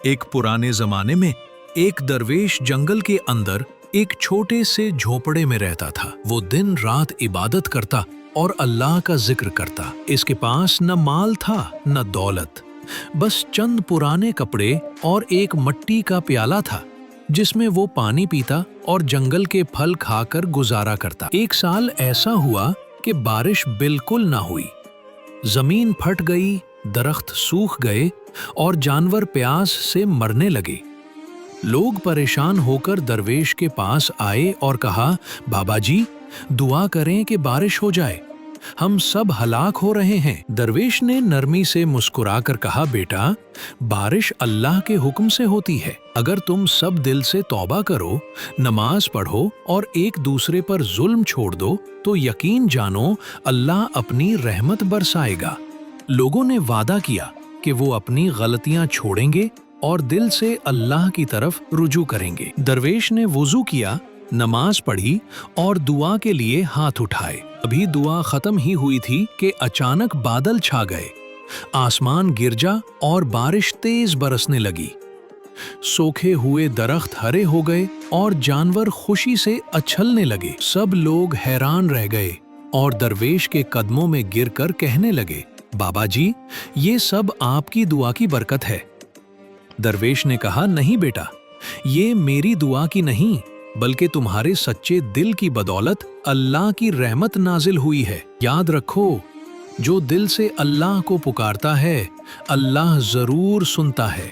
एक पुराने जमाने में एक दरवेश जंगल के अंदर एक छोटे से झोपड़े में रहता था। वो दिन रात इबादत करता और अल्लाह का जिक्र करता। इसके पास न माल था न दौलत, बस चंद पुराने कपड़े और एक मिट्टी का प्याला था जिसमें वो पानी पीता और जंगल के फल खाकर गुजारा करता। एक साल ऐसा हुआ कि बारिश बिल्कुल ना हुई। जमीन फट गई, दरख्त सूख गए और जानवर प्यास से मरने लगे। लोग परेशान होकर दरवेश के पास आए और कहा, बाबा जी, दुआ करें कि बारिश हो जाए, हम सब हलाक हो रहे हैं। दरवेश ने नरमी से मुस्कुराकर कहा, बेटा, बारिश अल्लाह के हुक्म से होती है। अगर तुम सब दिल से तौबा करो, नमाज पढ़ो और एक दूसरे पर जुल्म छोड़ दो तो यकीन जानो अल्लाह अपनी रहमत बरसाएगा। लोगों ने वादा किया कि वो अपनी गलतियां छोड़ेंगे और दिल से अल्लाह की तरफ रुजू करेंगे। दरवेश ने वुजू किया, नमाज पढ़ी और दुआ के लिए हाथ उठाए। अभी दुआ खत्म ही हुई थी कि अचानक बादल छा गए, आसमान गिरजा और बारिश तेज बरसने लगी। सूखे हुए दरख्त हरे हो गए और जानवर खुशी से उछलने लगे। सब लोग हैरान रह गए और दरवेश के कदमों में गिरकर कहने लगे, बाबा जी, ये सब आपकी दुआ की बरकत है। दरवेश ने कहा, नहीं बेटा, ये मेरी दुआ की नहीं बल्कि तुम्हारे सच्चे दिल की बदौलत अल्लाह की रहमत नाजिल हुई है। याद रखो, जो दिल से अल्लाह को पुकारता है, अल्लाह जरूर सुनता है।